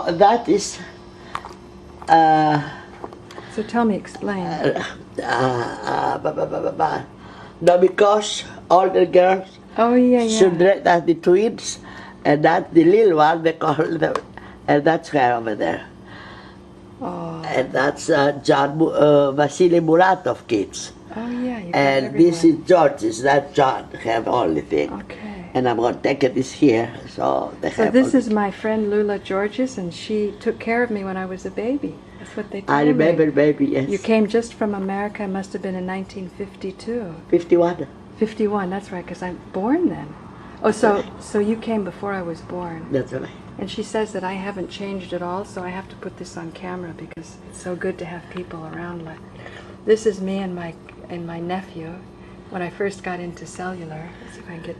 that is. So tell me, explain. No, because all the girls Oh yeah, should yeah. read that the twins, and that the little one they call them, and that's her over there. Oh, And that's Vasily Muratov kids. oh yeah. You got And this is everyone. George's, that John have only thing. Okay. And I'm going to take this here, so they So have this only- is my friend Loula Georges, and she took care of me when I was a baby. That's what they told I remember, me. baby, yes. You came just from America. It must have been in 1952. 51. 51, that's right, because I'm born then. Oh, so you came before I was born. That's right. And she says that I haven't changed at all, so I have to put this on camera because it's so good to have people around. Like, this is me and my nephew when I first got into cellular. Let's see if I can get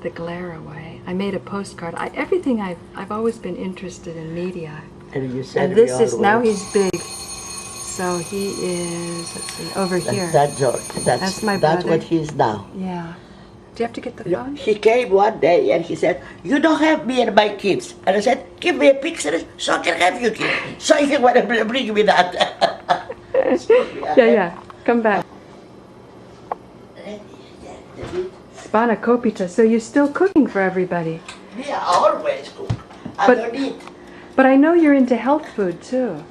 the glare away. I made a postcard. Everything I've always been interested in media. And you said And this we is all now were. he's big. So he is, let's see, over here. That's George. That's my That's brother. what he is now. Yeah. Do you have to get the You know, phone? he came one day and he said, "You don't have me and my kids." And I said, "Give me a picture so I can have you kids." So he want to bring me that. Yeah. Come back. Spana Kopita. So you're still cooking for everybody. Me, I always cook. I But- don't eat. But I know you're into health food too.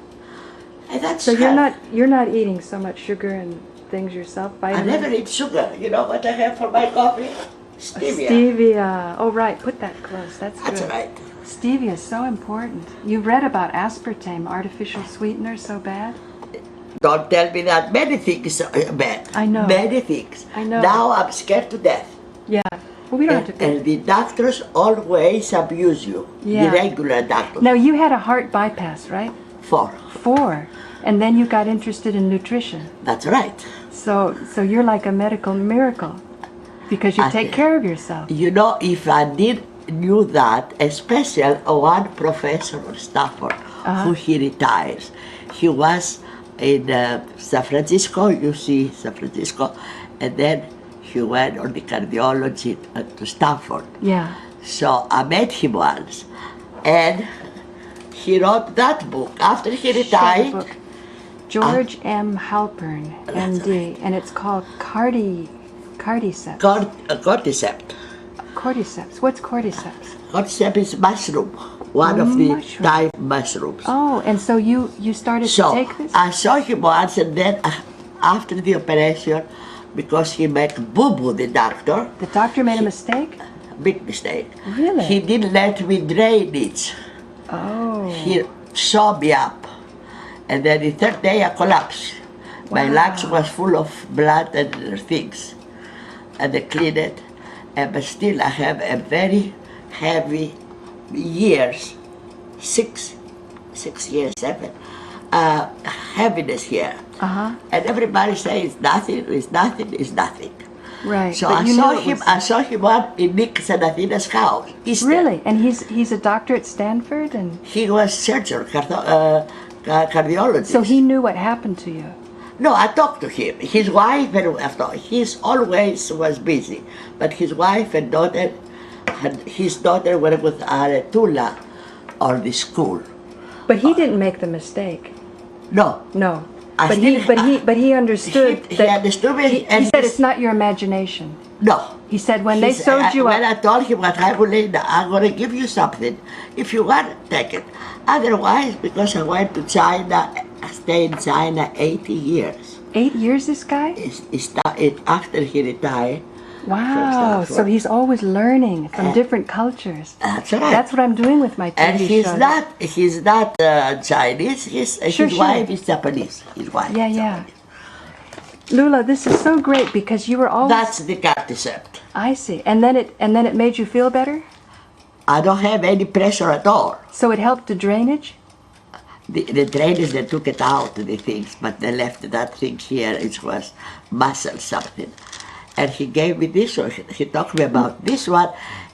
And that's So health. you're not eating so much sugar and things yourself. I Vitamins. never eat sugar. You know what I have for my coffee? Stevia. Stevia. Oh right, put that close. That's That's good. right. Stevia is so important. You read about aspartame, artificial sweetener, so bad. Don't tell me that. Many things are bad. I know. Many things. I know. Now I'm scared to death. Yeah. Well, we don't have to. And the doctors always abuse you. Yeah. The regular doctors. Now you had a heart bypass, right? 4. 4, and then you got interested in nutrition. That's right. So you're like a medical miracle because you I take think- care of yourself. You know, if I knew that, especially one professor of Stanford, who he retires, he was in San Francisco, you see San Francisco, and then he went on the cardiology to Stanford. Yeah. So I met him once, and he wrote that book. After he Share the retired, book. George M. Halpern, MD, and it's called Cordyceps. cordyceps. Cordyceps. What's cordyceps? Cordyceps is mushroom, one of the Mushroom. type mushrooms. Oh, and so you started So to take this? I saw him once, and then after the operation, because he made boo-boo, the doctor, The doctor made a mistake? big mistake. Really? He didn't let me drain it. Oh. He saw me up, and then the third day I collapsed. My Wow. lungs was full of blood and things, and they cleaned it. But still, I have a very heavy years, 6 years, 7, heaviness here. Uh-huh. And everybody says it's nothing, it's nothing, it's nothing. Right. So but I you saw knew it him. was- I saw him one in Nick Sanathina's house. Really? And he's a doctor at Stanford, and He was surgeon, cardiologist. so he knew what happened to you. No, I talked to him. His wife and he's always was busy, but his wife and daughter, his daughter went with Loula or the school. But he didn't make the mistake. No, No. I But he still- understood he that understood me, he and said he's- it's not your imagination. no. He said when they He said, sewed you when up. I told him what I will need, I'm going to give you something. If you want, take it. Otherwise, because I went to China, I stayed in China 80 years. 8 years, this guy? After he retired. Wow. So he's always learning from different cultures. That's right. That's what I'm doing with my TV And he's shows. not Chinese. His wife is Japanese. His wife. Yeah, is yeah. Japanese. Lula, this is so great because you were always. That's the cordyceps. I see. And then it made you feel better. I don't have any pressure at all. So it helped the drainage. The trainers, they took it out, the things, but they left that thing here. It was muscle something. And he gave me this one. He talked to me about this one,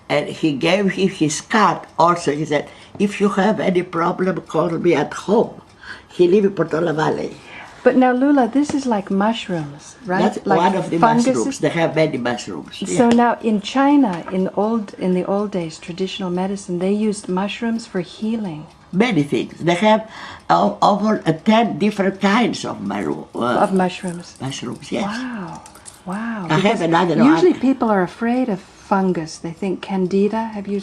and he gave him his card also. He said, if you have any problem, call me at home. He lives in Portola Valley. But now, Loula, this is like mushrooms, right? That's like one of the funguses? mushrooms. They have many mushrooms. So now in China, in the old days, traditional medicine, they used mushrooms for healing. Many things. They have over 10 different kinds of Mushrooms. mushrooms, yes. Wow. Wow. I have Because another usually one. people are afraid of fungus. They think candida. Have you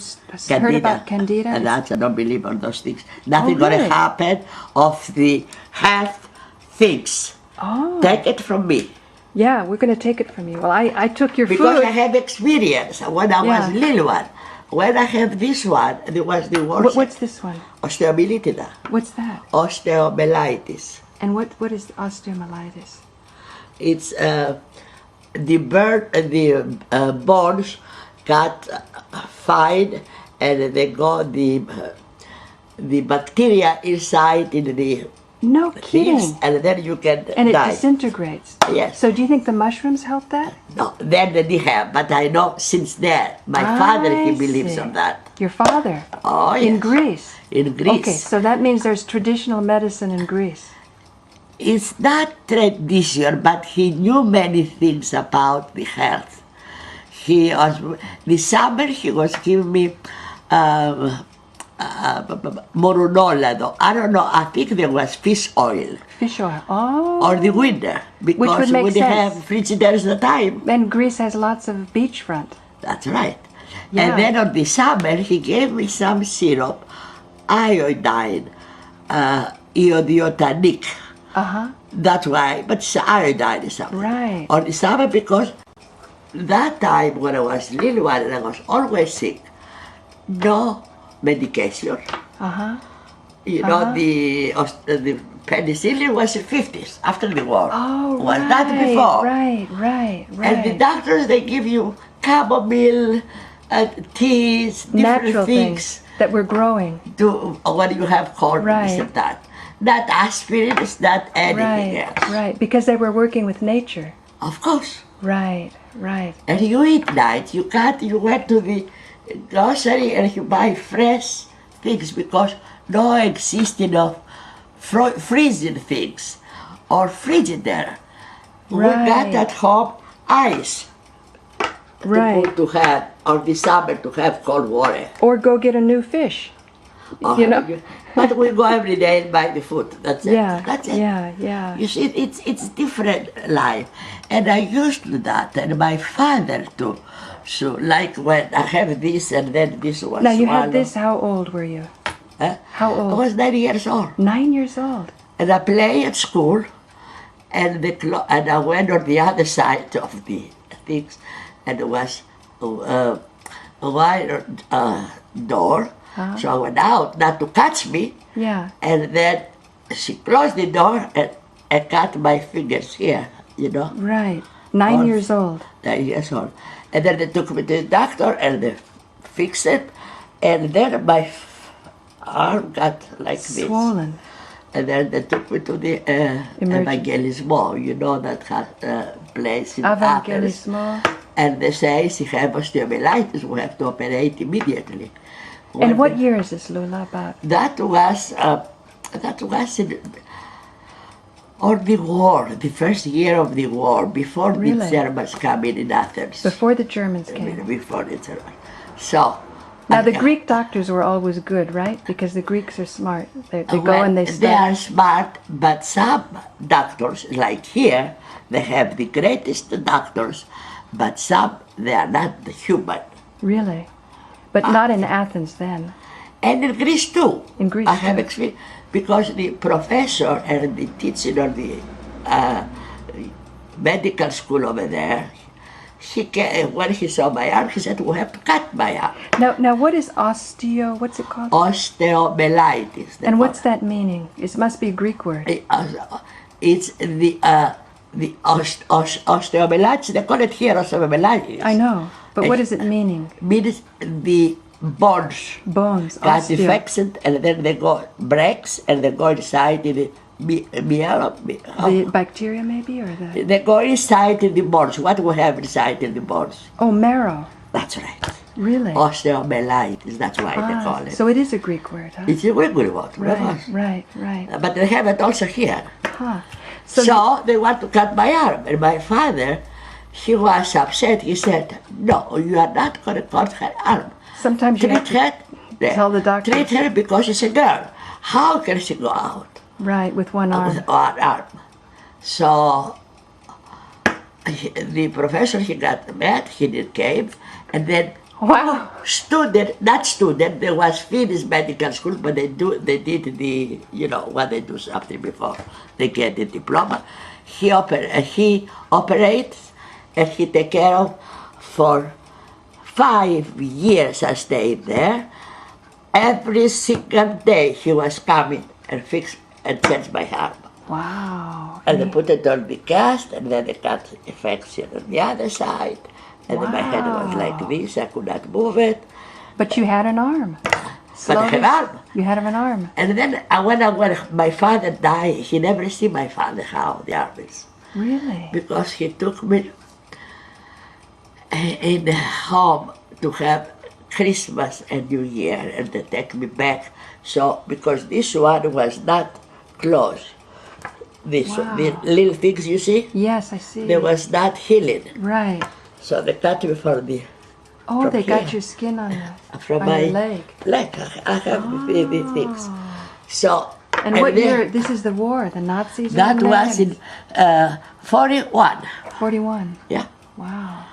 heard about candida? And that's, I don't believe on those things. Nothing Oh, going to really? happen of the health things. Oh. Take it from me. Yeah, we're going to take it from you. Well, I took your Because food. I have experience when I was Yeah. little one. When I have this one, it was the worst. What's this one? Osteomyelitis. What's that? Osteomyelitis. And what is osteomyelitis? It's the bones got fine, and they got the bacteria inside in the No things, kidding. and then you can And it die. disintegrates. Yes. So do you think the mushrooms help that? No, then they have, but I know since then. My father, he I believes see. on that. Your father? Oh, In yes. Greece? In Greece. Okay, so that means there's traditional medicine in Greece. It's not tradition, but he knew many things about the health. He was, this summer he was giving me morunola, though. I don't know, I think there was fish oil. Fish oil. Oh. Or the winter, because would make we didn't have sense. frigidaires at the time. And Greece has lots of beachfront. That's right. Yeah. And then on the summer, he gave me some syrup, iodine, iodiotanic. Uh-huh. That's why, but it's iodine is something. Right. On the summer, because that time when I was little one and I was always sick, no medication. Uh-huh. You know, the penicillin was in 50s, after the war. Oh, was right. that before? Right. And the doctors, they give you chamomile, teas, different Natural things that were growing. to what you have called Right. this and that. Not aspirin, it's not anything else. Right. Because they were working with nature. Of course. Right. And you eat night, you went to the grocery and you buy fresh things because no existing of freezing things or frigidaire. We got Right. at home ice Right. to have, or the summer to have cold water. Or go get a new fish. Or You know? But we go every day and buy the food. That's it. Yeah. That's it. Yeah. You see, it's different life, and I used to that, and my father too. So like when I have this and then this was. Now you had swallowed. this. How old were you? Huh? How I old? was 9 years old, 9 years old. and I play at school, and and I went on the other side of the things, and it was a wide door. So I went out not to catch me. Yeah. And then she closed the door and I cut my fingers here, you know. Right. 9 Or- years old. 9 years old. And then they took me to the doctor and they fixed it. And then my arm got like this. Swollen. And then they took me to the Evangelismo, you know, that has place in Athens. Evangelismo. And they say she has osteomyelitis, we have to operate immediately. And what year is this, Loula, about? That was or the war, the first year of the war, before Really? the Germans came in Athens. Before the Germans came. Before the Germans. So. Now the Greek doctors were always good, right? Because the Greeks are smart. They go well, and they They study. are smart, but some doctors, like here, they have the greatest doctors, but some, they are not human. Really? But not in Athens then. And in Greece too. In Greece I have too. experience, because the professor and the teacher of the medical school over there, when he saw my arm, he said, we have to cut my arm. Now what is what's it called? Osteomyelitis. And what's that meaning? It must be a Greek word. It's the osteomyelitis, they call it here osteomyelitis. I know. But what is it meaning? Means the bones Bones. got Osteo. infected, and then they go breaks, and they go inside in the The bacteria maybe, or the... They go inside in the bones. What we have inside in the bones? Oh, marrow. That's right. Really? Osteomyelitis, that's why they call it. So it is a Greek word, huh? It's a Greek word. Right. But they have it also here. Huh. So they want to cut my arm. And my father, he was upset. He said, no, you are not going to cut her arm. Sometimes you have to tell the doctor. Treat her because she's a girl. How can she go out? Right, with one arm. With one arm. So the professor, he got mad, he didn't came, and then wow. There was finished medical school, but they did the, what they do something before they get the diploma. He operates, and he take care of for 5 years. I stayed there. Every single day he was coming and fix and change my arm. Wow. And they put it on the cast, and then they got infection on the other side. And then my head was like this, I could not move it. But you had an arm. But I have an arm. You had an arm. And then when my father died, he never see my father how the arm is. Really? Because he took me in home to have Christmas and New Year, and they take me back. So, because this one was not closed. The little things you see? Yes, I see. There was not healing. Right. So they cut me from the... Oh, they here. got your skin on your leg. I have these things. So... And what year? This is the war, the Nazis? That was in 41. 41. Yeah. Wow.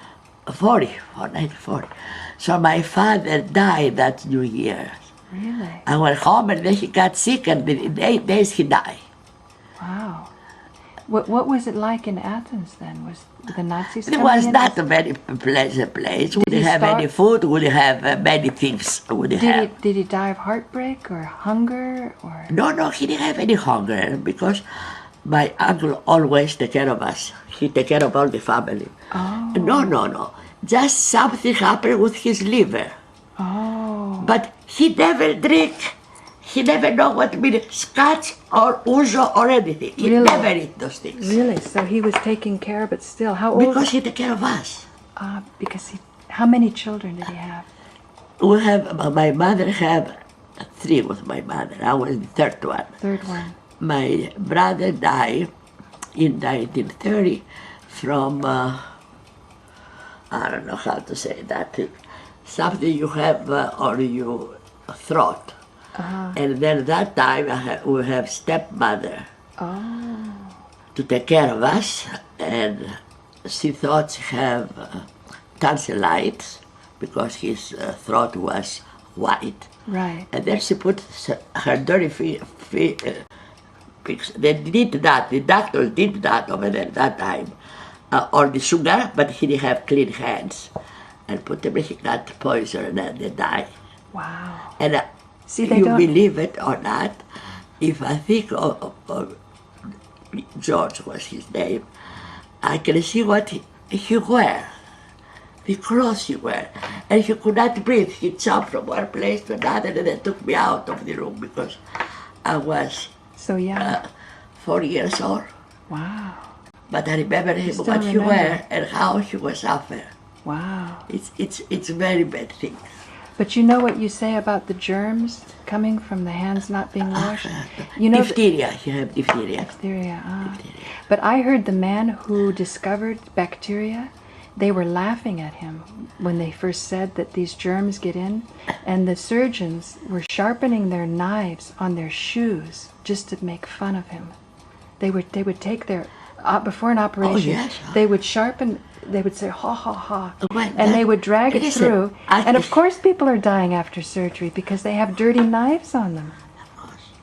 1940. So my father died that New Year. Really? I went home and then he got sick, and in 8 days he died. Wow. What was it like in Athens then? Was the Nazis It coming was in? not a very pleasant place. We didn't have any food, we didn't have many things. Did he die of heartbreak or hunger? Or? No, he didn't have any hunger because my uncle always take care of us. He take care of all the family. Oh. No. Just something happened with his liver. Oh. But he never drink. He never know what means scotch or ouzo or anything. He Really? never eat those things. Really? So he was taking care, but still, how old? Because he take care of us. How many children did he have? My mother have 3 with my mother. I was the third one. Third one. My brother died in 1930 from, I don't know how to say that, something you have on your throat. Uh-huh. And then that time we have stepmother to take care of us, and she thought she have tonsillitis because his throat was white. Right. And then she put her dirty they did that, the doctor did that over there that time, on the sugar, but he didn't have clean hands. And put them, he got poison and they died. Wow. And you believe it or not, if I think of George was his name, I can see what he wear, the clothes he wear, and he could not breathe. He jumped from one place to another, and they took me out of the room because I was so young, 4 years old. Wow. But I remember him, what he wear and how he was suffering. Wow. It's very bad thing. But you know what you say about the germs coming from the hands not being washed? You know diphtheria, you have diphtheria. Diphtheria, But I heard the man who discovered bacteria, they were laughing at him when they first said that these germs get in, and the surgeons were sharpening their knives on their shoes just to make fun of him. They would take their, before an operation, they would sharpen, they would say, ha, ha, ha, and they would drag it through. And of course people are dying after surgery because they have dirty knives on them.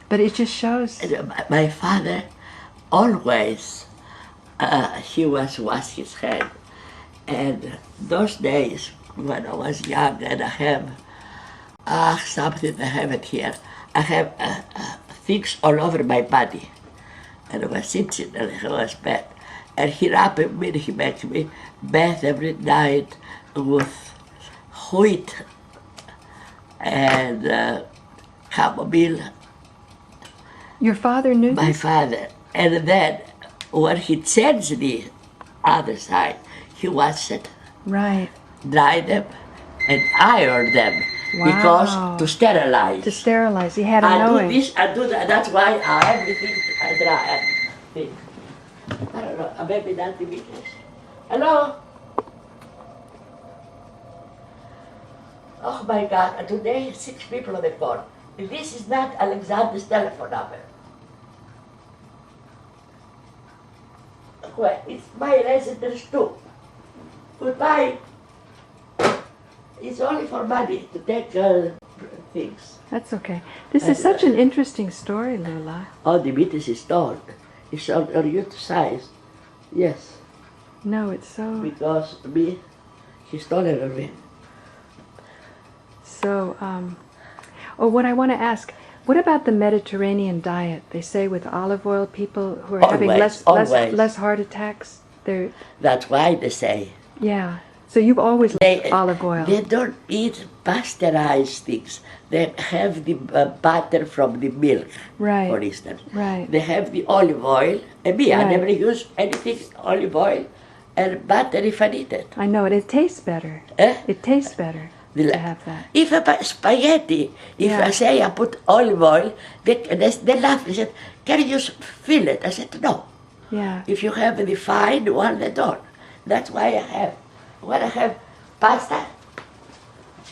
But it just shows. My father always, he was wash his head. And those days, when I was young, and I have something, I have it here. I have things all over my body. And I was sitting and I was bad. And he wrapped me, he makes me bath every night with wheat and chamomile. Your father knew My this? father. And then when he changed the other side, he washed it, right, dried them, and ironed them. Wow. Because to sterilize. To sterilize, he had a knowing. I do that. That's why everything I dry. Everything. I don't know, maybe not diabetes. Hello? Oh my God, today 6 people on the phone. This is not Alexander's telephone number. Well, it's my residence too. Goodbye. It's only for money to take things. That's okay. This is such an interesting story, Loula. Oh, diabetes is stolen. It's on youth size. Yes, No, it's so... because me, he stole it from me. So, oh, what I want to ask, what about the Mediterranean diet? They say with olive oil, people who are having less heart attacks, they're... That's why they say. Yeah. So you've always liked olive oil. They don't eat pasteurized things. They have the butter from the milk, Right. for instance. Right. They have the olive oil. And me, I Right. never use anything olive oil and butter if I need it. I know it. It tastes better. Eh? It tastes better to have that. If I spaghetti, if Yeah. I say I put olive oil, they laugh. They said, "Can you just fill it?" I said, "No. Yeah. If you have the fine one, they don't." That's why I have. When I have pasta,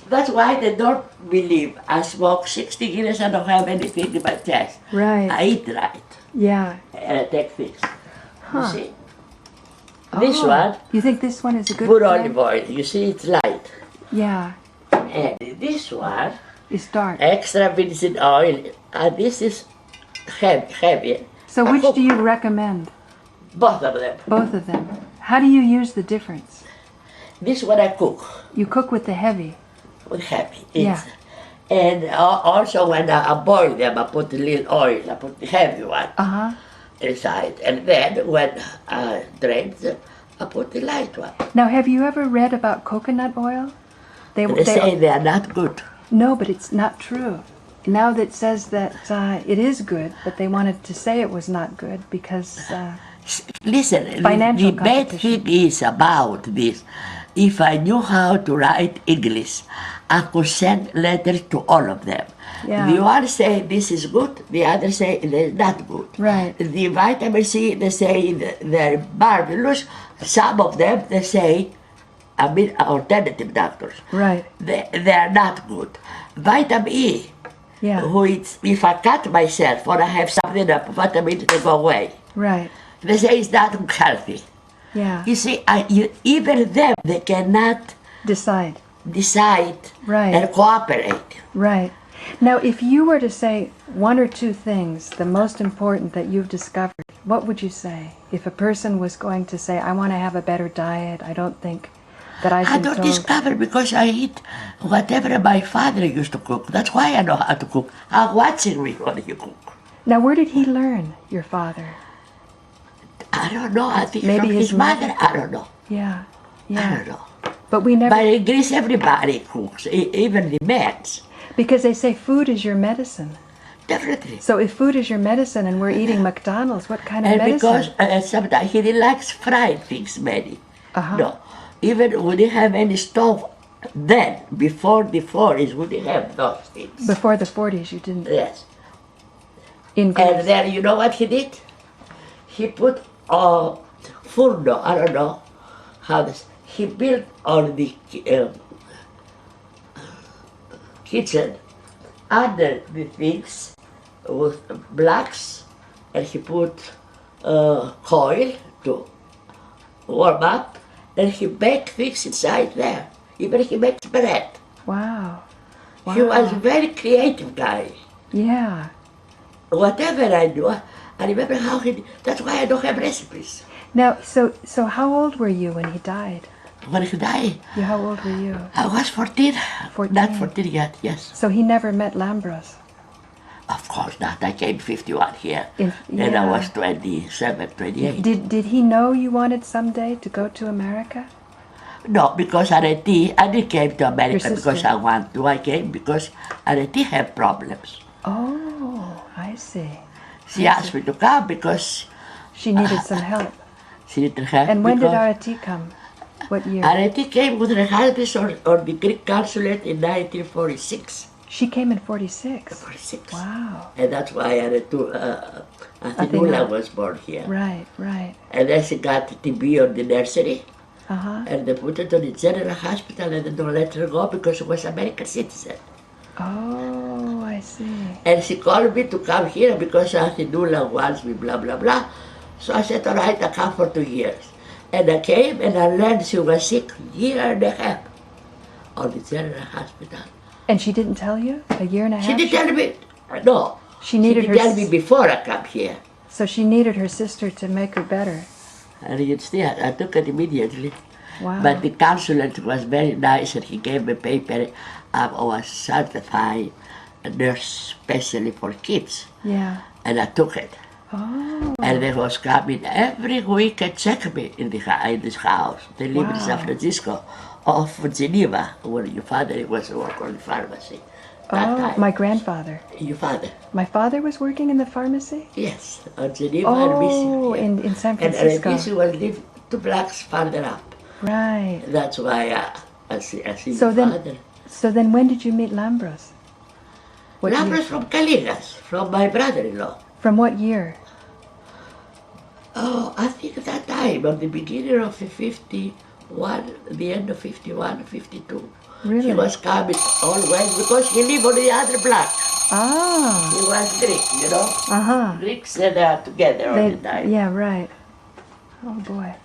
that's why they don't believe I smoke 60 years. I don't have anything in my chest. Right. I eat right Yeah. and I take things. Huh. You see, this Oh, one, You think this one is a good put one? olive oil. You see, it's light. Yeah. And this one, It's dark. extra virgin oil. And this is heavy. So I which cook do you recommend? both of them. Both of them. How do you use the difference? This one I cook You cook with the heavy. with heavy. Yeah. And also when I boil them, I put a little oil. I put the heavy one Uh-huh. inside. And then when I drain them, I put the light one. Now, have you ever read about coconut oil? They say they are not good. No, but it's not true. Now that says that it is good, but they wanted to say it was not good because... Listen, Financial the bad competition. thing is about this. If I knew how to write English, I could send letters to all of them. Yeah. The one say this is good, the other say it's not good. Right. The vitamin C, they say they're marvelous. Some of them, they say, I mean, alternative doctors, Right. they're not good. Vitamin E, Yeah. which if I cut myself or I have something up, vitamin they go away. Right. They say it's not healthy. Yeah. You see, even them, they cannot Decide. decide Right. and cooperate. Right. Now, if you were to say one or two things, the most important that you've discovered, what would you say? If a person was going to say, I want to have a better diet, I don't think that I've I been don't told... discover because I eat whatever my father used to cook. That's why I know how to cook. I'm watching me when you cook. Now, where did he learn, your father? I don't know. I think Maybe from his his mother. I don't know. Yeah. I Yeah. don't know. But we never... But in Greece, everybody cooks, even the men. Because they say food is your medicine. Definitely. So if food is your medicine and we're eating McDonald's, what kind of And medicine? because sometimes he likes fried things, many. Uh-huh. No, even we didn't have any stove then. Before the 40s, we didn't have those things. Before the 40s, you didn't... Yes. In Greece. And then you know what he did? He put furno. I don't know how this. He built on the kitchen under the things with blocks, and he put coil to warm up, and he baked things inside there. Even he makes bread. Wow. He was a very creative guy. Yeah. Whatever I do, I remember how he. That's why I don't have recipes. Now, so how old were you when he died? When he died, How old were you? I was 14. 14. Not 14 yet, yes. So he never met Lambros. Of course not. I came 51 here. And I Yeah. was 27, 28. Did he know you wanted someday to go to America? No, because RT, I didn't came to America Your because sister. I want to. I came because RT have problems. Oh, I see. She asked me to come because She needed some help. she didn't have. And when did because RT come? What year? RT came with her husband on the Greek consulate in 1946. She came in 46. 46. Wow. And that's why Loula was born here. Right, right. And then she got TB on the nursery. Uh-huh. And they put it on the general hospital and they don't let her go because she was American citizen. Oh, I see. And she called me to come here because Auntie Loula wants me, blah, blah, blah. So I said, all right, I'll come for 2 years. And I came and I learned she was sick year and a half on the general hospital. And she didn't tell you? A year and a half? She didn't tell me, no. She needed didn't tell me before I come here. So she needed her sister to make her better. And you see, I took it immediately. Wow. But the counselor was very nice and he gave me paper. I was certified nurse specially for kids. Yeah. And I took it. Oh. And they was coming every week and check me in this house. They live in San Francisco, off Geneva, where your father was working in the pharmacy. Oh, my grandfather. Your father? My father was working in the pharmacy? Yes, on Geneva and Oh, Mission. in San And Francisco. Mission was live 2 blocks farther up. Right. That's why I see So your father. So then when did you meet Lambros? Lambros from Caligas, from my brother-in-law. From what year? Oh, I think that time, at the beginning of the 51, the end of 51, 52. Really? He was coming always because he lived on the other block. Ah. He was Greek, you know. Uh-huh. Greeks that are together all the time. Yeah, right. Oh boy.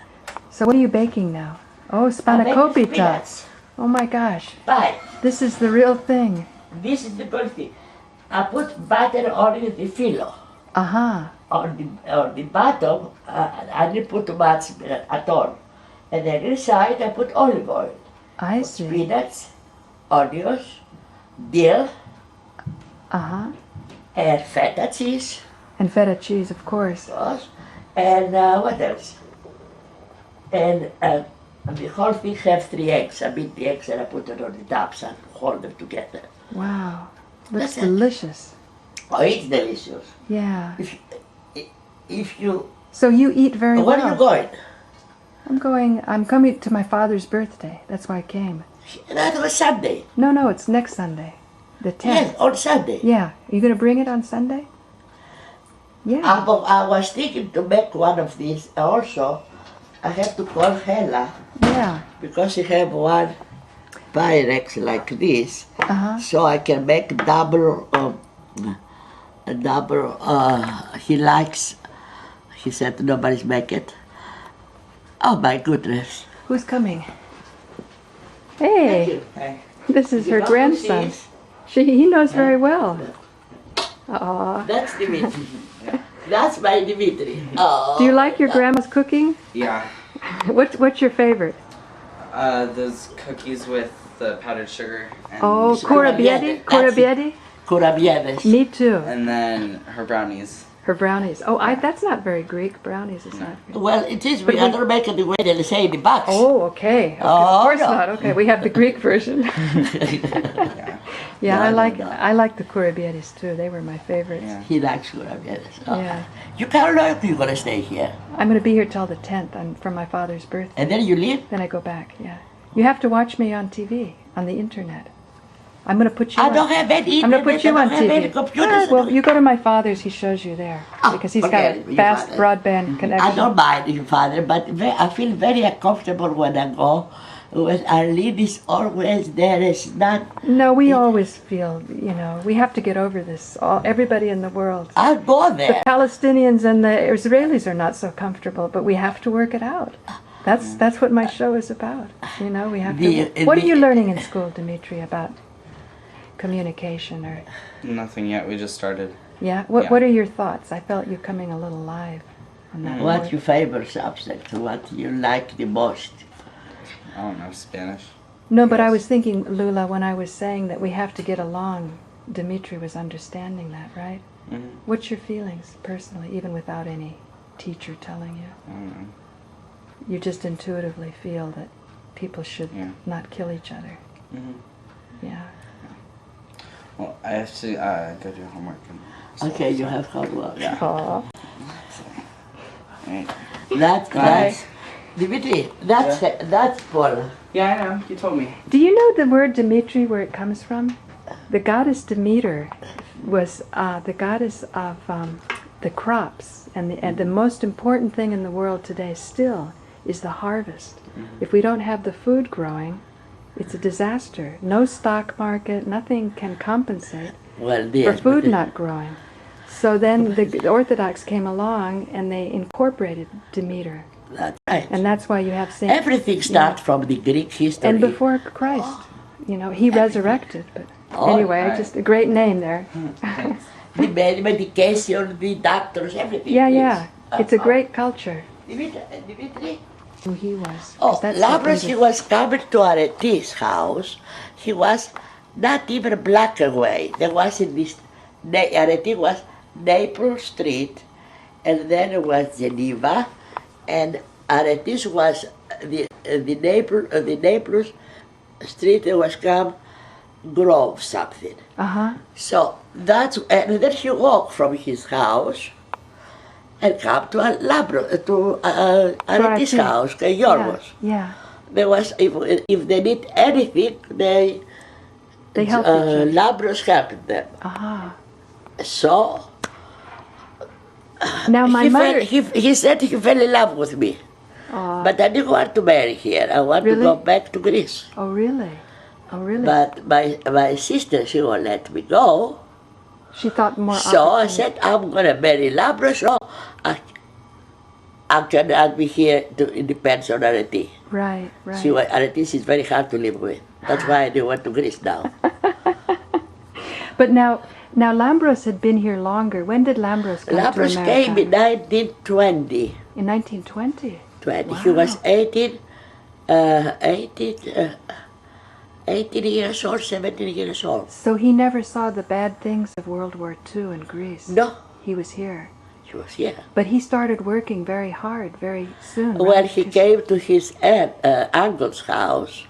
So what are you baking now? Oh, I make spanakopita. spinach. Oh my gosh. But This is the real thing. this is the good thing. I put butter on the filo. Uh-huh. On the bottom, I didn't put too much at all. And then inside, I put olive oil. I see. Spinach, onions, dill, Uh-huh. and feta cheese, And feta cheese, of course. of course. And what else? And the whole thing have 3 eggs. I beat the eggs and I put it on the tops and hold them together. Wow. Looks That's it. delicious. Oh, it's delicious. Yeah. If you, So you eat very where well. are you going? I'm coming to my father's birthday. That's why I came. That was Sunday. No, it's next Sunday. The 10th. Yes, on Sunday. Yeah. Are you going to bring it on Sunday? Yeah. I was thinking to make one of these also. I have to call Hela Yeah. because she have one Pyrex like this, Uh-huh. so I can make double. He likes. He said nobody's make it. Oh my goodness! Who's coming? Thank Hey, you. Hey. this is You her know who grandson. she is? He knows very well. Aw. That's Dimitri. That's my Dimitri. Oh. Do you like your grandma's cooking? Yeah. What's your favorite? Those cookies with the powdered sugar. And, Oh, Kurabiedi. Kurabiedi? Kurabiedes. Me too. And then her brownies. Her brownies. Oh, that's not very Greek. Brownies is not Greek. Well, it is. We are gonna make it the way they say in the box. Oh, okay. Oh, of course no. not. Okay, we have the Greek version. Yeah, No, I like the Kurabiedis too. They were my favorites. Yeah. He likes Kurabiedes. Oh. Yeah. You can't know if you're gonna stay here, I'm going to be here till the 10th from my father's birthday. and then you leave. Then I go back, yeah. You have to watch me on TV, on the internet. I'm going to put you I on. don't have any. I'm going to put you I on don't have any TV. computers. Well, you go to my father's, he shows you there. Oh, Because he's okay, got a your fast father. broadband connection. I don't mind your father, but I feel very uncomfortable when I go. When our lead is always there. It's not. No, we always feel, we have to get over this. Everybody in the world. I'll go The there. Palestinians and the Israelis are not so comfortable, but we have to work it out. That's what my show is about. We have to. What are you learning in school, Dimitri, about communication or? Nothing yet. We just started. Yeah. Yeah. What are your thoughts? I felt you coming a little live on that. What's word. your favorite subject? What you like the most? I don't know, Spanish. No, but I Yes. was thinking, Loula, when I was saying that we have to get along, Dimitri was understanding that, right? Mm-hmm. What's your feelings personally, even without any teacher telling you? I don't know. You just intuitively feel that people should Yeah. not kill each other. Mm-hmm. Yeah. Well, I have to go do homework. And stuff, Okay, you so- have homework. Yeah. Aw. Right. That's Dimitri. That's Paul. Yeah, I know. You told me. Do you know the word Dimitri, where it comes from? The goddess Demeter was the goddess of the crops, and the most important thing in the world today still is the harvest. If we don't have the food growing, it's a disaster. No stock market, nothing can compensate for food not growing. So then the Orthodox came along and they incorporated Demeter. That's right. And that's why you have Saint. Everything starts from the Greek history. And before Christ, he resurrected. But anyway, just a great name there. The medication, the doctors, everything. Yeah. It's a great culture. Dimitri? Who he was. Oh, That's Labros, so he was coming to Areti's house. He was not even black and white. There was in this, Areti was Naples Street, and then it was Geneva, and Areti's was the Naples Street. It was called Grove something. So that's, and then he walked from his house and come to Areti's house, Yorgos. Yeah. There was, if they need anything, they helped each other. Labros helped them. So now my mother. He said he fell in love with me, but I didn't want to marry here. I want to go back to Greece. Oh really? But my sister, she won't let me go. She thought more. So I said, I'm gonna marry Labros. So I'll be here to depends on Areti. Right. See, Areti is very hard to live with. That's why they went to Greece now. But now Lambros had been here longer. When did Lambros come to America? Labros came in 1920. In 1920? 20. Wow. He was 18 years old, 17 years old. So he never saw the bad things of World War II in Greece? No. He was here? He was here. But he started working very hard, very soon, Well, right? he came to his uncle's house,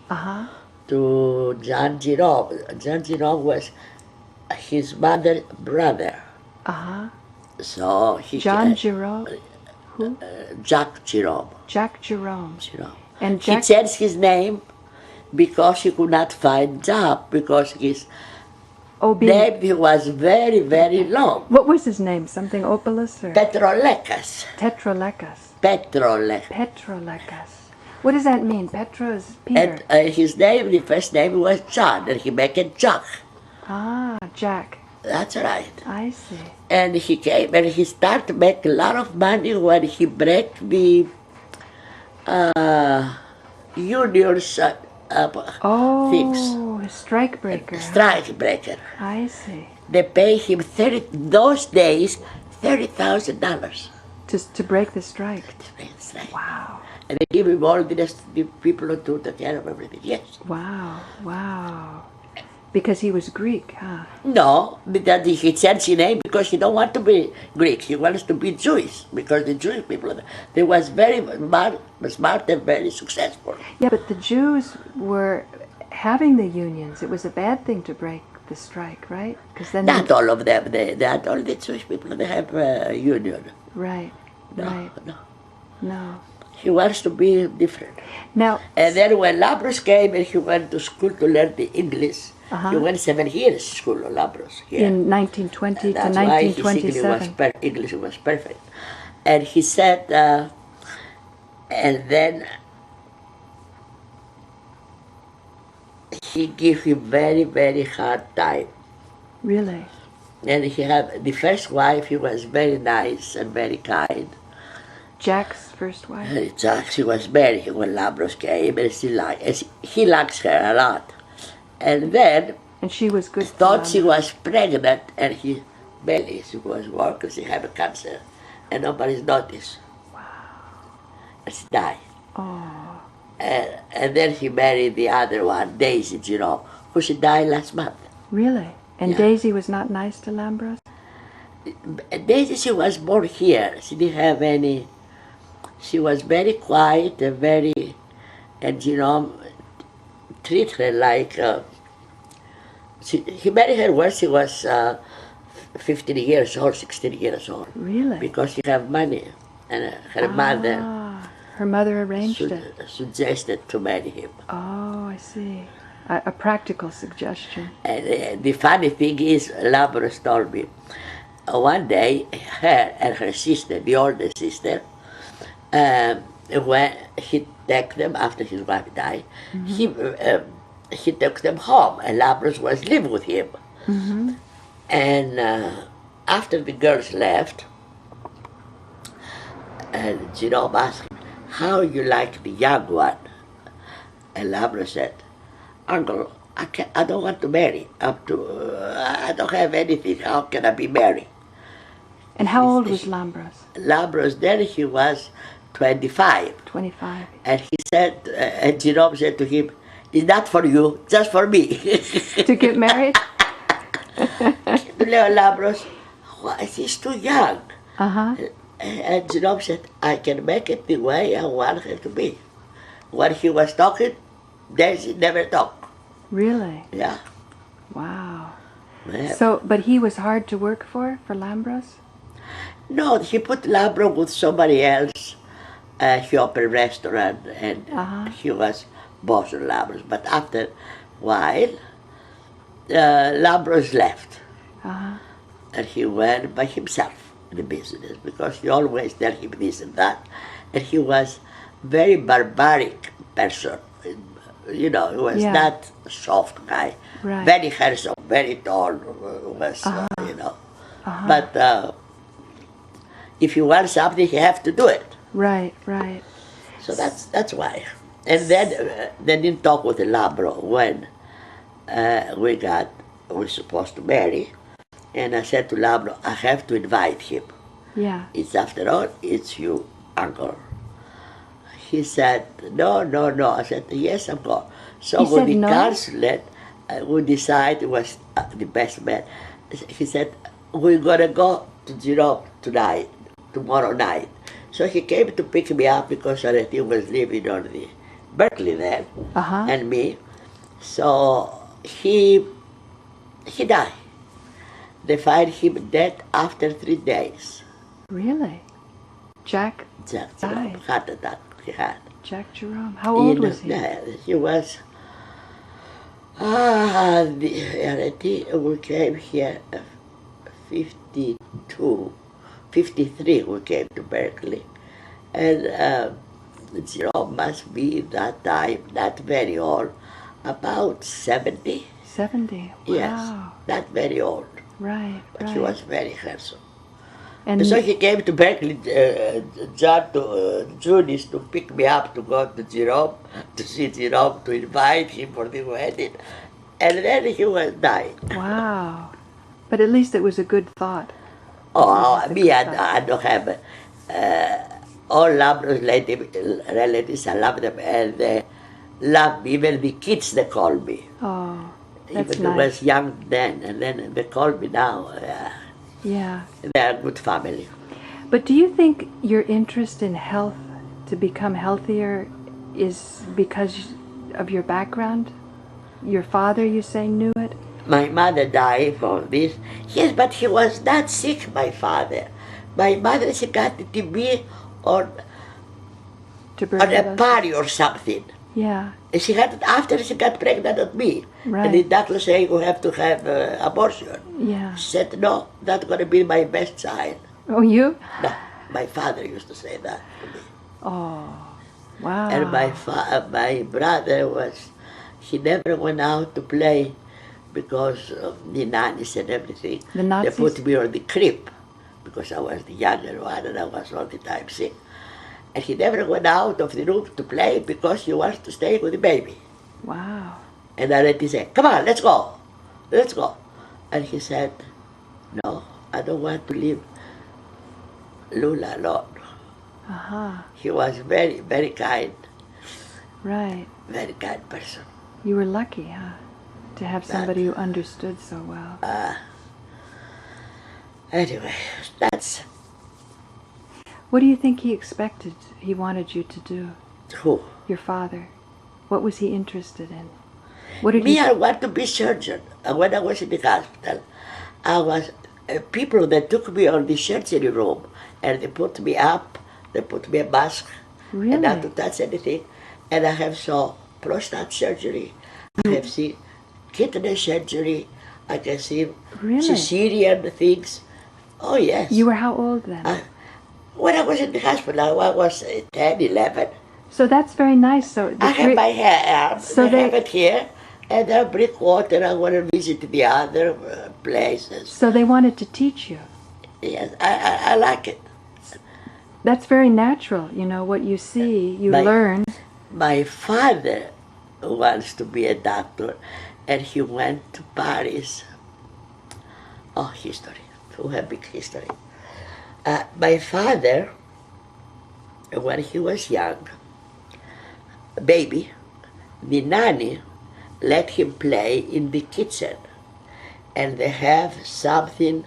to John Jerome. John Jerome was his mother's brother. So he John Jerome? Who? Jack Jerome. Jack Jerome. And He changed his name because he could not find job, because his name was very, very long. What was his name? Something Opalus or? Petrolekas. Tetralekas. Petrolekas. What does that mean? Petro is Peter. And his name, the first name was John, and he made it Jack. Jack. That's right. I see. And he came and he started to make a lot of money when he break the unions things. Strike breaker. Strike breaker. I see. They pay him those days $30,000 to break the strike. To break the strike. Wow. And they give him all the people to take care of everything. Yes. Wow. Because he was Greek, huh? No, because he changed his name because he don't want to be Greek. He wants to be Jewish, because the Jewish people, they was very smart and very successful. Yeah, but the Jews were having the unions. It was a bad thing to break the strike, right? Because then not all of them. Not all the Jewish people, they have a union. Right. No. He wants to be different. Now. And then when Labros came and he went to school to learn the English, he went 7 years to school of Labros here. In 1920 to That's 1927. why his English was perfect. And he said, and then he gave him very, very hard time. Really? And he had the first wife. He was very nice and very kind. Jack's first wife. She was married when Labros came, and he likes her a lot. And then, and she was good. Thought she was pregnant, and his belly, she was working. She had a cancer, and nobody's noticed. Wow. And she died. Oh. And then he married the other one, Daisy Jerome, who she died last month. Really? And Daisy was not nice to Lambros? Daisy, she was born here. She didn't have any. She was very quiet and very, and Jerome treat her like. He married her when she was 15 years old, 16 years old. Really? Because she had money, and her mother. Her mother arranged it. Suggested to marry him. Oh, I see. a practical suggestion. And the funny thing is, Labros told me, one day, her and her sister, the older sister, when he took them after his wife died, he took them home, and Labros was living with him. And after the girls left, and Jerome asked him, "How you like the young one?" And Labros said, "Uncle, I don't want to marry. I don't have anything. How can I be married?" And how old was Lambros? Labros, then he was 25. 25. And he said, and Jerome said to him, "It's not for you, just for me." To get married? Leo Labros, he's too young. Uh-huh. And Jerome said, "I can make it the way I want her to be." When he was talking, Daisy never talked. Really? Yeah. Wow. Yeah. So, but he was hard to work for Lambros? No, he put Labro with somebody else. He opened a restaurant, and he was boss of Labros. But after a while, Labros left. And he went by himself in the business, because he always tell him this and that. And he was very barbaric person. You know, he was not a soft guy. Right. Very handsome, very tall, was, you know. But if you want something, you have to do it. Right, right. So that's why. And then they didn't talk with the Labro when we were supposed to marry. And I said to Labro, "I have to invite him. Yeah. It's after all, it's you, uncle." He said, no. I said, "Yes, I'm going." So He when said the no? council we decided it was the best man. He said, "We're going to go to Jerome tomorrow night." So he came to pick me up, because he was living on the Berkeley then, and me. So he died. They find him dead after 3 days. Really? Jack Jack died. Jerome, heart attack he had. Jack Jerome. How old was he? He was, we came here 52, 53 we came to Berkeley. And Jerome must be that time, not very old, about 70. 70. Wow. Yes, not very old. Right, But right. he was very handsome. And So he came to Berkeley, Junis, to pick me up to go to Jerome, to see Jerome, to invite him for the wedding. And then he was died. wow. But at least it was a good thought. Oh, That's a me, good I don't have all Labros relatives, I love them, and they love me. Even the kids, they call me. Oh, that's Even I nice. was young then, and then they call me now. Yeah. They are a good family. But do you think your interest in health, to become healthier, is because of your background? Your father, you say, knew it? My mother died from this. Yes, but he was not sick, my father. My mother, she got TB on a Tuberculosis? party or something. Yeah. And she had it after she got pregnant with me. Right. And the doctor said, "You have to have abortion." Yeah. She said, "No, that's going to be my best child." Oh, you? No, my father used to say that to me. Oh, wow. And my brother he never went out to play because of the nannies and everything. The Nazis? They put me on the crib because I was the younger one and I was all the time sick. And he never went out of the room to play because he wants to stay with the baby. Wow. And I let him say, "Come on, let's go. Let's go." And he said, "No, I don't want to leave Loula alone." He was very, very kind, Right. very kind person. You were lucky, huh? To have somebody who understood so well. Anyway, that's What do you think he wanted you to do? who. Your father. What was he interested in? What did Me, I want to be surgeon. And when I was in the hospital, I was people that took me on the surgery room, and they put me up, they put me a mask, Really? and not to touch anything. And I have prostate surgery. I have seen kidney surgery. I can see Really? cesarean things. Oh, yes. You were how old then? When I was in the hospital, I was 10, 11. So that's very nice. So I have my hair, So they have it here, and they bring water. I want to visit the other places. So they wanted to teach you. Yes, I like it. That's very natural. You know, what you see, you learn. My father wants to be a doctor, and he went to Paris. Oh, history. We have big history. My father, when he was young, baby, the nanny let him play in the kitchen, and they have something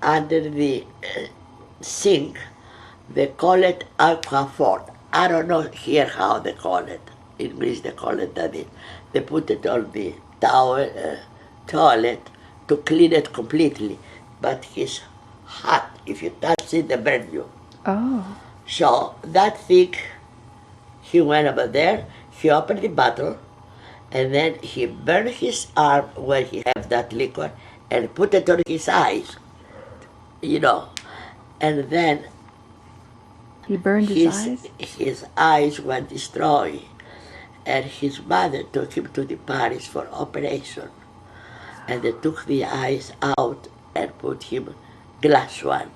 under the sink. They call it alcohol. I don't know here how they call it. In Greece they call it that. They put it on the toilet to clean it completely, but it's hot. If you touch it, they burn you. Oh. So that thing, he went over there, he opened the bottle, and then he burned his arm where he had that liquor and put it on his eyes, you know. And then he burned his eyes were destroyed. And his mother took him to the Paris for operation. And they took the eyes out and put him glass one.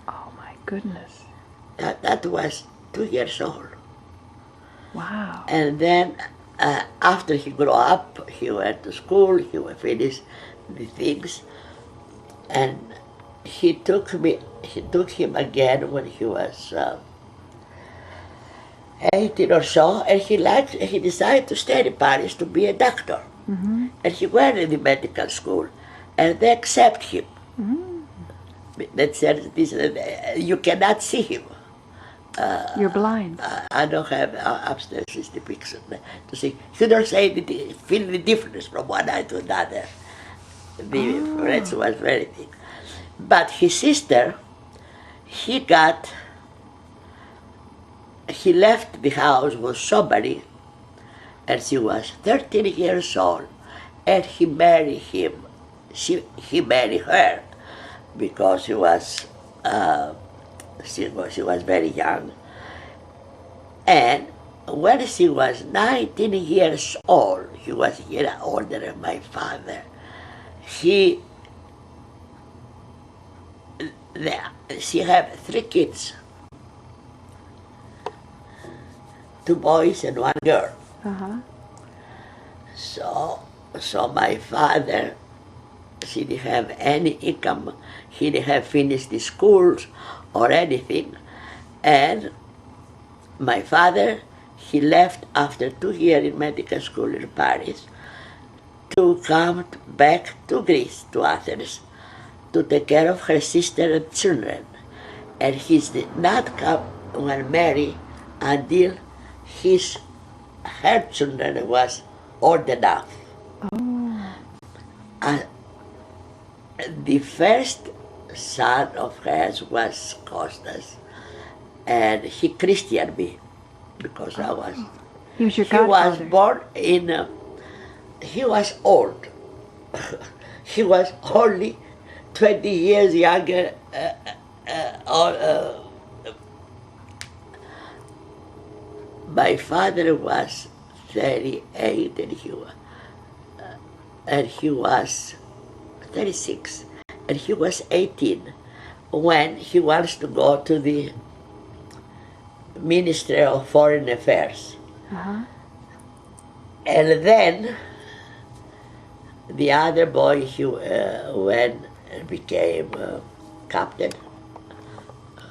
Oh my goodness. That was 2 years old. Wow. And then after he grew up, he went to school, he finished the things, and he took him again when he was 18 or so, and he decided to stay in Paris to be a doctor. Mm-hmm. And he went in the medical school, and they accept him. Mm-hmm. They said, you cannot see him. You're blind. I don't have upstairs is the picture to see. You don't feel the difference from one eye to another. The red was very thick. But his sister, he left the house with somebody, and she was 13 years old, and he married him. He married her because she was very young. And when she was 19 years old, he was a year older than my father, she had 3 kids, 2 boys and 1 girl. Uh-huh. So my father, she didn't have any income. He didn't have finished the schools or anything. And my father, he left after 2 years in medical school in Paris to come back to Greece, to Athens, to take care of her sister and children. And he did not come and marry until her children was old enough. Oh. The first son of hers was Costas, and he Christianed me because I was. He was your He was godfather. born in. He was old. He was only 20 years younger. My father was 38, and he was 36, and he was 18 when he wants to go to the Ministry of Foreign Affairs. Uh-huh. And then the other boy, he went and became captain,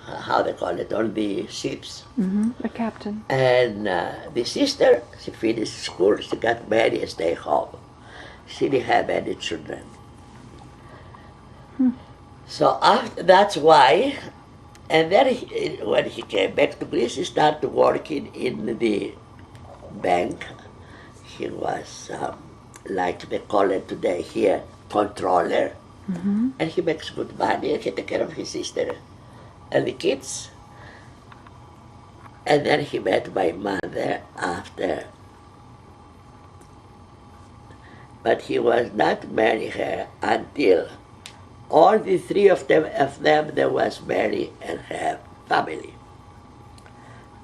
how they call it, on the ships. Mm-hmm. A captain. And the sister, she finished school, she got married and stayed home. She didn't have any children. So that's why, and then when he came back to Greece, he started working in the bank. He was, like they call it today here, controller. Mm-hmm. And he makes good money, and he takes care of his sister and the kids. And then he met my mother after but he was not marry her until all the three of them they was married and have family.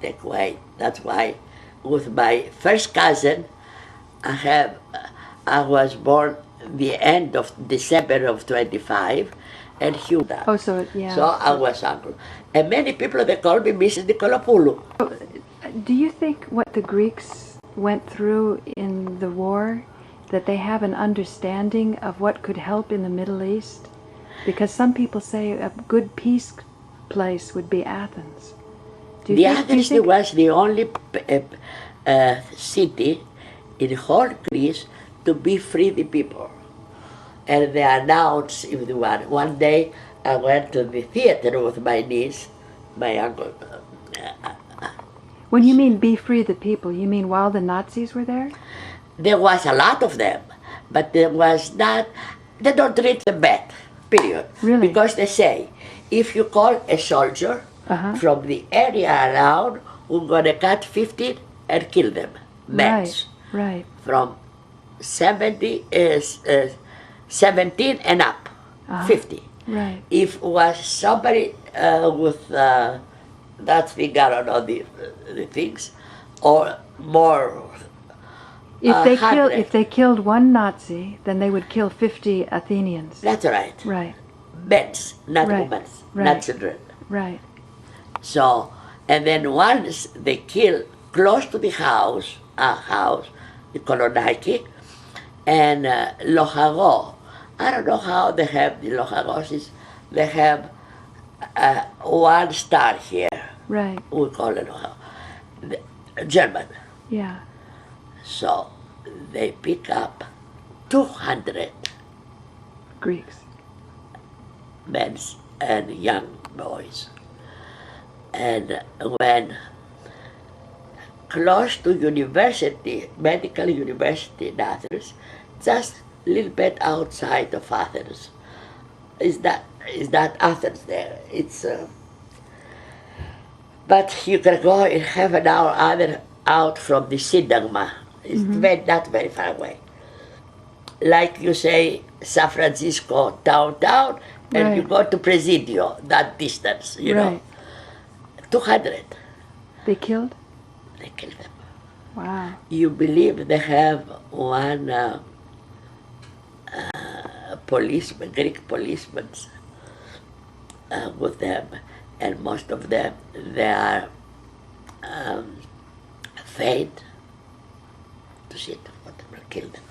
That's why with my first cousin, I was born the end of December of 25, and he died. Oh, so yeah. So I was uncle. And many people, they call me Mrs. Nicolapoulou. Do you think what the Greeks went through in the war, that they have an understanding of what could help in the Middle East? Because some people say a good peace place would be Athens. Athens was the only city in whole Greece to be free the people. And they announced, if you want, one day I went to the theater with my niece, my uncle. When you mean be free the people, you mean while the Nazis were there? There was a lot of them, but there was not, they don't treat them bad, period. Really? Because they say, if you call a soldier from the area around, we're going to cut 15 and kill them, men. Right. From 17 and up, 50. Right. If was somebody with that thing, I don't know the things, or more. If they killed one Nazi, then they would kill 50 Athenians. That's right. Right. Men, not Right. women, Right. not children. Right. So, and then once they kill close to the house, the Kolonaki, and Lohago. I don't know how they have the Lohagos. They have one star here. Right. We call it German. Yeah. So they pick up 200 Greeks. men and young boys. And when close to university, medical university in Athens, just a little bit outside of Athens, is that Athens there? It's but you can go in half an hour either out from the Syntagma. It's not very far away. Like you say, San Francisco downtown, and you go to Presidio, that distance, you know. 200. They killed? They killed them. Wow. You believe they have one policeman, Greek policeman, with them, and most of them, they are faint to see whatever killed them.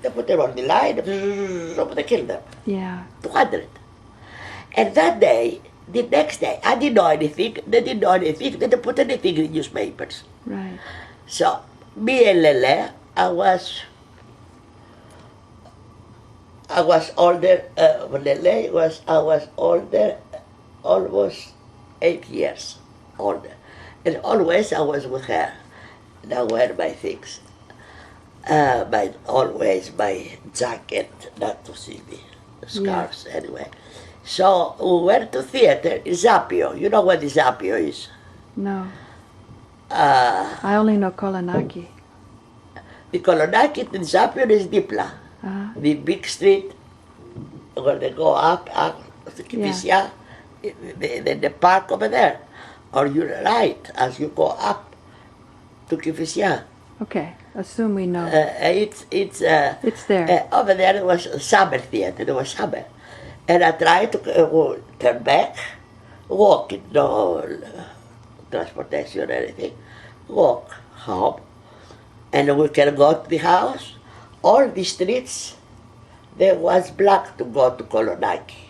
They put them on the line, they killed them. Yeah. 200. And that day, the next day, I didn't know anything, they didn't know anything, they didn't put anything in newspapers. Right. So, me and Lele, I was older, I was older, almost 8 years older. And always I was with her. And I wear my things. Always my jacket, not to see the scarves anyway. So we went to theater in Zapio. You know what the Zapio is? No. I only know Kolonaki. The Kolonaki in Zapio is Dipla. The big street where they go up to Kifisia, the park over there. Or you're right, as you go up to Kifisia. Okay, assume we know. It's there. Over there it was a summer theater, there was summer. And I tried to turn back, walk, no transportation or anything, walk home. And we can go to the house. All the streets, there was blocked to go to Kolonaki.